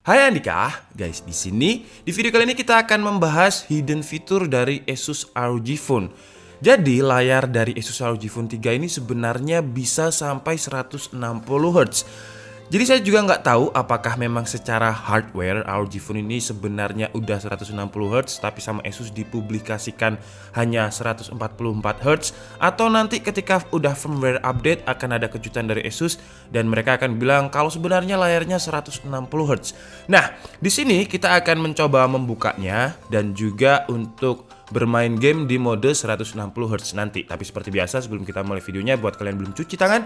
Hai Andika, guys, di video kali ini kita akan membahas hidden fitur dari Asus ROG Phone. Jadi layar dari Asus ROG Phone 3 ini sebenarnya bisa sampai 160 Hz. Jadi saya juga nggak tahu apakah memang secara hardware ROG Phone ini sebenarnya udah 160 Hz tapi sama Asus dipublikasikan hanya 144 Hz, atau nanti ketika udah firmware update akan ada kejutan dari Asus dan mereka akan bilang kalau sebenarnya layarnya 160 Hz. Nah, di sini kita akan mencoba membukanya dan juga untuk bermain game di mode 160 Hz nanti. Tapi seperti biasa sebelum kita mulai videonya, buat kalian belum cuci tangan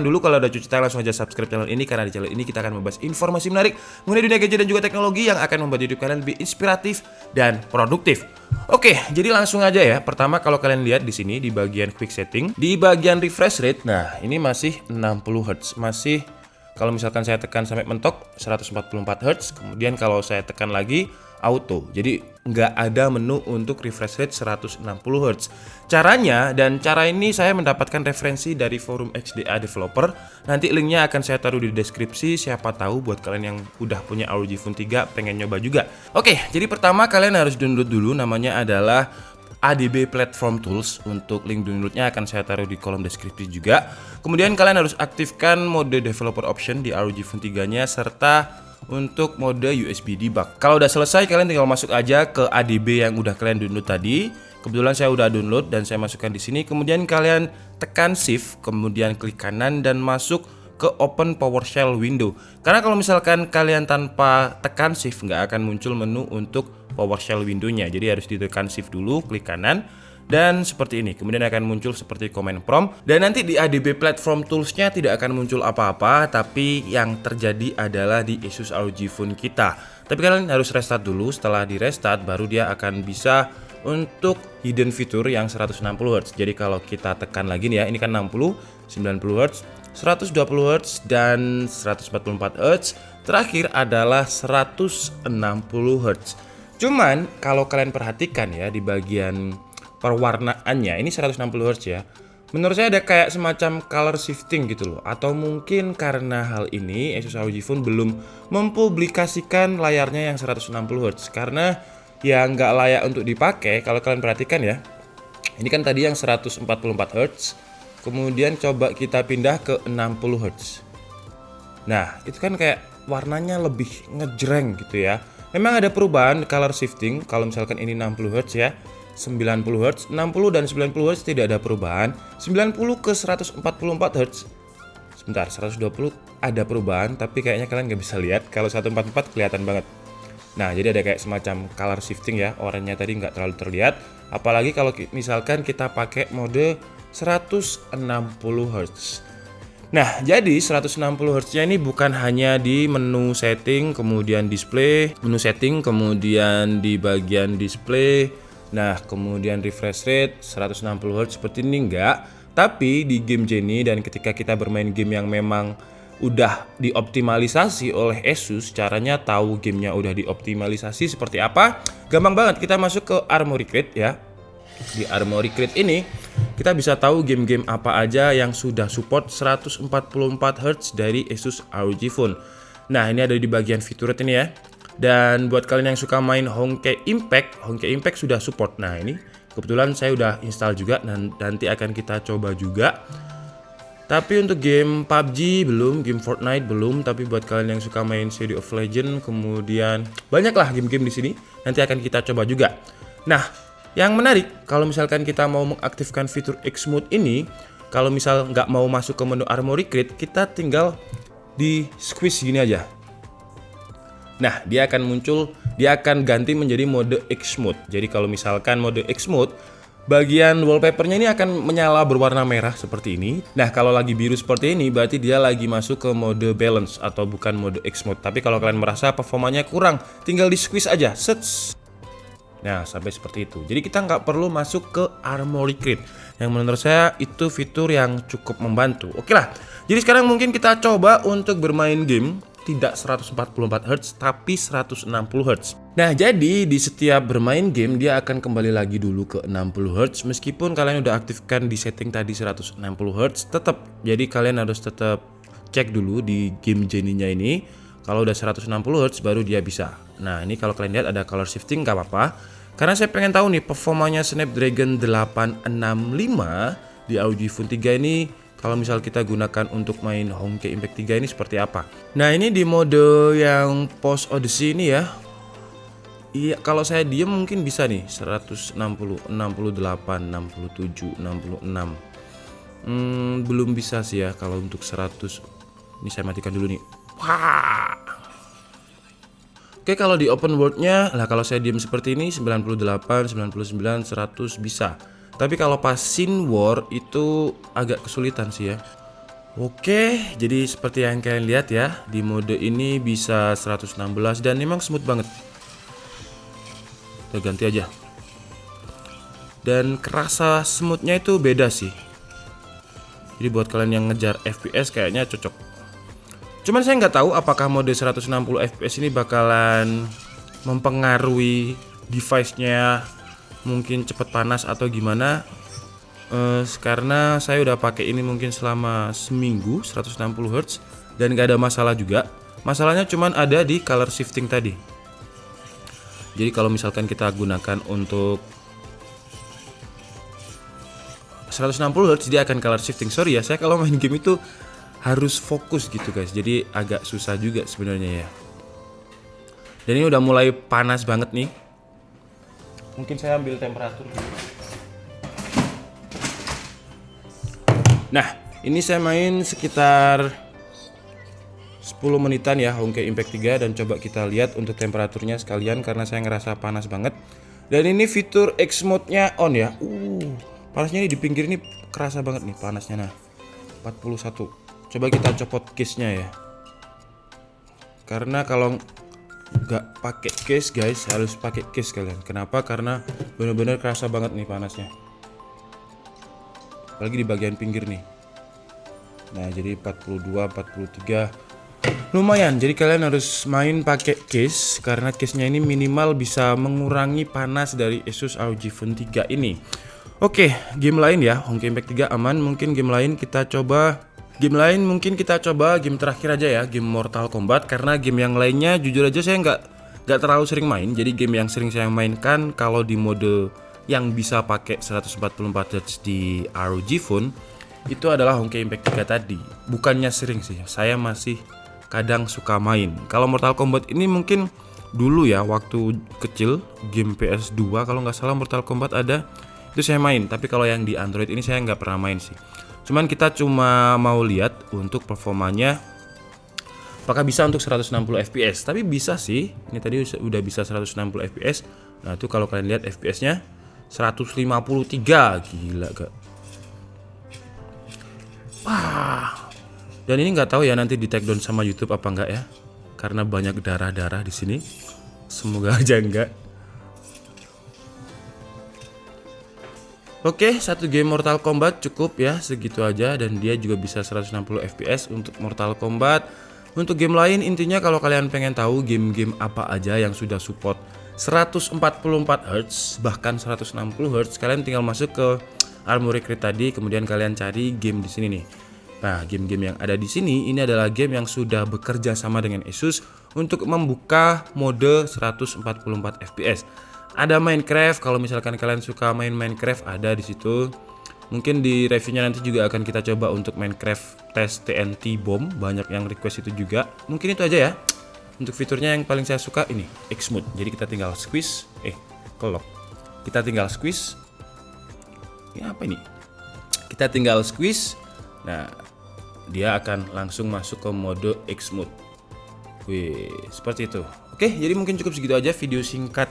dulu. Kalau udah cuci tangan langsung aja subscribe channel ini, karena di channel ini kita akan membahas informasi menarik mengenai dunia gadget dan juga teknologi yang akan membuat hidup kalian lebih inspiratif dan produktif. Oke, jadi langsung aja ya. Pertama, kalau kalian lihat di sini di bagian quick setting, di bagian refresh rate, nah ini masih 60 Hz. Masih, kalau misalkan saya tekan sampai mentok 144 Hz, kemudian kalau saya tekan lagi auto. Jadi nggak ada menu untuk refresh rate 160 Hz. Caranya, dan cara ini saya mendapatkan referensi dari forum XDA developer. Nanti linknya akan saya taruh di deskripsi. Siapa tahu buat kalian yang udah punya ROG Phone 3 pengen nyoba juga. Oke, jadi pertama kalian harus download dulu, namanya adalah ADB Platform Tools. Untuk link downloadnya akan saya taruh di kolom deskripsi juga. Kemudian kalian harus aktifkan mode developer option di ROG Phone 3-nya serta untuk mode USB debug. Kalau udah selesai, kalian tinggal masuk aja ke ADB yang udah kalian download tadi. Kebetulan saya udah download dan saya masukkan di sini. Kemudian kalian tekan Shift, kemudian klik kanan dan masuk ke Open PowerShell window. Karena kalau misalkan kalian tanpa tekan Shift nggak akan muncul menu untuk PowerShell window-nya. Jadi harus ditekan Shift dulu, klik kanan. Dan seperti ini, kemudian akan muncul seperti command prompt. Dan nanti di ADB Platform Tools-nya tidak akan muncul apa-apa, tapi yang terjadi adalah di Asus ROG Phone kita. Tapi kalian harus restart dulu. Setelah di restart baru dia akan bisa untuk hidden fitur yang 160 Hz. Jadi kalau kita tekan lagi nih ya, ini kan 60, 90 Hz, 120 Hz dan 144 Hz. Terakhir adalah 160 Hz. Cuman kalau kalian perhatikan ya, di bagian perwarnaannya ini 160 Hz ya. Menurut saya ada kayak semacam color shifting gitu loh. Atau mungkin karena hal ini Asus ROG Phone belum mempublikasikan layarnya yang 160 Hz, karena ya nggak layak untuk dipakai. Kalau kalian perhatikan ya, ini kan tadi yang 144 Hz, kemudian coba kita pindah ke 60 Hz. Nah itu kan kayak warnanya lebih ngejreng gitu ya. Memang ada perubahan color shifting. Kalau misalkan ini 60 Hz ya, 90 Hz, 60 dan 90 Hz tidak ada perubahan. 90 ke 144 Hz, sebentar, 120 ada perubahan, tapi kayaknya kalian nggak bisa lihat. Kalau 144 kelihatan banget. Nah, jadi ada kayak semacam color shifting ya. Oranye tadi nggak terlalu terlihat. Apalagi kalau misalkan kita pakai mode 160 Hz. Nah, jadi 160 Hz-nya ini bukan hanya di menu setting, kemudian display, menu setting, kemudian di bagian display. Nah, kemudian refresh rate 160 Hz seperti ini enggak, tapi di game Jenny dan ketika kita bermain game yang memang udah dioptimalisasi oleh Asus, caranya tahu gamenya udah dioptimalisasi seperti apa? Gampang banget, kita masuk ke Armoury Crate ya. Di Armoury Crate ini kita bisa tahu game-game apa aja yang sudah support 144 Hz dari Asus ROG Phone. Nah, ini ada di bagian fitur ini ya. Dan buat kalian yang suka main Honkai Impact sudah support. Nah, ini kebetulan saya udah install juga dan nanti akan kita coba juga. Tapi untuk game PUBG belum, game Fortnite belum, tapi buat kalian yang suka main City of Legend, kemudian banyaklah game-game di sini, nanti akan kita coba juga. Nah, yang menarik kalau misalkan kita mau mengaktifkan fitur X-Mode ini, kalau misal nggak mau masuk ke menu Armoury Crate, kita tinggal di squeeze gini aja. Nah, dia akan ganti menjadi mode X-Mode. Jadi kalau misalkan mode X-Mode, bagian wallpapernya ini akan menyala berwarna merah seperti ini. Nah, kalau lagi biru seperti ini, berarti dia lagi masuk ke mode balance atau bukan mode X-Mode. Tapi kalau kalian merasa performanya kurang, tinggal di squeeze aja. Sets. Nah, sampai seperti itu. Jadi kita nggak perlu masuk ke Armoury Crate. Yang menurut saya itu fitur yang cukup membantu. Oke lah. Jadi sekarang mungkin kita coba untuk bermain game tidak 144 Hz tapi 160 Hz. Nah, jadi di setiap bermain game dia akan kembali lagi dulu ke 60 Hz meskipun kalian udah aktifkan di setting tadi 160 Hz tetap. Jadi kalian harus tetap cek dulu di game Jenny-nya ini Kalau udah 160 Hz baru dia bisa. Nah, ini kalau kalian lihat ada color shifting nggak apa-apa. Karena saya pengen tahu nih performanya Snapdragon 865 di ROG Phone 3 ini kalau misal kita gunakan untuk main Honkai Impact 3 ini seperti apa. Nah, ini di mode yang Post Odyssey ini ya. Iya, kalau saya diem mungkin bisa nih 160, 68, 67, 66. Belum bisa sih ya kalau untuk 100. Ini saya matikan dulu nih. Wah. Oke, kalau di open world-nya lah, kalau saya diem seperti ini 98, 99, 100 bisa. Tapi kalau pas scene war itu agak kesulitan sih ya. Oke, jadi seperti yang kalian lihat ya, di mode ini bisa 116 dan memang smooth banget. Kita ganti aja. Dan kerasa smoothnya itu beda sih. Jadi buat kalian yang ngejar FPS kayaknya cocok. Cuman saya nggak tahu apakah mode 160 fps ini bakalan mempengaruhi device-nya, mungkin cepet panas atau gimana. Karena saya udah pakai ini mungkin selama seminggu 160 Hz dan nggak ada masalah juga. Masalahnya cuman ada di color shifting tadi. Jadi kalau misalkan kita gunakan untuk 160 Hz dia akan color shifting. Sorry ya, saya kalau main game itu harus fokus gitu guys, jadi agak susah juga sebenarnya ya. Dan ini udah mulai panas banget nih. Mungkin saya ambil temperatur dulu. Nah, ini saya main sekitar 10 menitan ya Honkai Impact 3 dan coba kita lihat untuk temperaturnya sekalian karena saya ngerasa panas banget. Dan ini fitur X mode-nya on ya. Panasnya ini di pinggir ini kerasa banget nih panasnya. Nah, 41. Coba kita copot case-nya ya. Karena kalau nggak pakai case guys, harus pakai case kalian. Kenapa? Karena bener-bener kerasa banget nih panasnya. Apalagi di bagian pinggir nih. Nah, jadi 42, 43. Lumayan. Jadi kalian harus main pakai case karena case-nya ini minimal bisa mengurangi panas dari Asus ROG Phone 3 ini. Oke, game lain ya. Honkai Impact 3 aman. Mungkin game lain kita coba. Game terakhir aja ya, game Mortal Kombat. Karena game yang lainnya jujur aja saya nggak terlalu sering main. Jadi game yang sering saya mainkan kalau di mode yang bisa pakai 144 Hz di ROG Phone itu adalah Honkai Impact 3 tadi. Bukannya sering sih, saya masih kadang suka main. Kalau Mortal Kombat ini mungkin dulu ya waktu kecil game PS2 kalau nggak salah Mortal Kombat ada, itu saya main. Tapi kalau yang di Android ini saya nggak pernah main sih. Cuman kita cuma mau lihat untuk performanya apakah bisa untuk 160 fps. Tapi bisa sih. Ini tadi udah bisa 160 fps. Nah, itu kalau kalian lihat fps-nya 153. Gila gak? Wah. Dan ini nggak tahu ya nanti di take down sama YouTube apa enggak ya. Karena banyak darah-darah di sini. Semoga aja enggak. Oke, satu game Mortal Kombat cukup ya, segitu aja. Dan dia juga bisa 160 fps untuk Mortal Kombat. Untuk game lain intinya kalau kalian pengen tahu game-game apa aja yang sudah support 144 Hz bahkan 160 Hz, kalian tinggal masuk ke Armoury Crate tadi, kemudian kalian cari game di sini nih. Nah, game-game yang ada di sini ini adalah game yang sudah bekerja sama dengan Asus untuk membuka mode 144 fps. Ada Minecraft, kalau misalkan kalian suka main Minecraft ada di situ. Mungkin di reviewnya nanti juga akan kita coba untuk Minecraft tes TNT Bomb, banyak yang request itu juga. Mungkin itu aja ya. Untuk fiturnya yang paling saya suka ini X mode. Jadi kita tinggal squeeze, kelok. Kita tinggal squeeze. Ini apa ini? Kita tinggal squeeze. Nah, dia akan langsung masuk ke mode X mode. Wih, seperti itu. Oke, jadi mungkin cukup segitu aja video singkat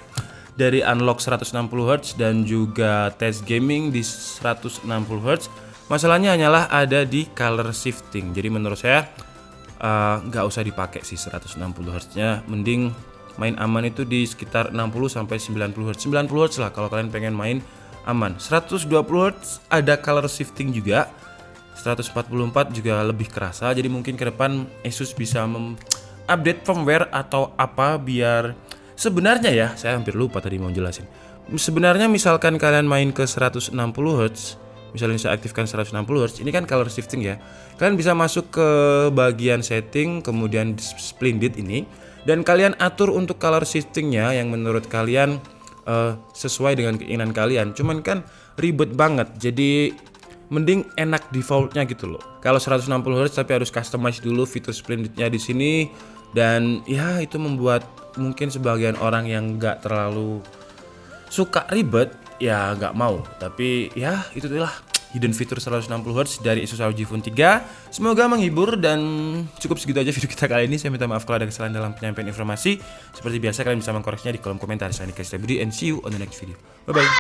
dari unlock 160 Hz dan juga tes gaming di 160 Hz. Masalahnya hanyalah ada di color shifting. Jadi menurut saya nggak usah dipakai sih 160 Hz nya. Mending main aman itu di sekitar 60 sampai 90 Hz. 90 Hz lah kalau kalian pengen main aman. 120 Hz ada color shifting juga. 144 juga lebih kerasa. Jadi mungkin ke depan Asus bisa update firmware atau apa biar sebenarnya ya, saya hampir lupa tadi mau jelasin. Sebenarnya misalkan kalian main ke 160 Hz misalnya saya aktifkan 160 Hz, ini kan color shifting ya. Kalian bisa masuk ke bagian setting, kemudian splendid ini, dan kalian atur untuk color shiftingnya yang menurut kalian sesuai dengan keinginan kalian. Cuman kan ribet banget, jadi mending enak defaultnya gitu loh. Kalau 160 Hz tapi harus customize dulu fitur splendidnya di sini, dan ya itu membuat mungkin sebagian orang yang nggak terlalu suka ribet ya nggak mau. Tapi ya itulah hidden fitur 160 Hz dari Asus ROG Phone 3. Semoga menghibur, dan cukup segitu aja video kita kali ini. Saya minta maaf kalau ada kesalahan dalam penyampaian informasi. Seperti biasa kalian bisa mengkoreksinya di kolom komentar. Saya Nika Budi and see you on the next video. Bye bye.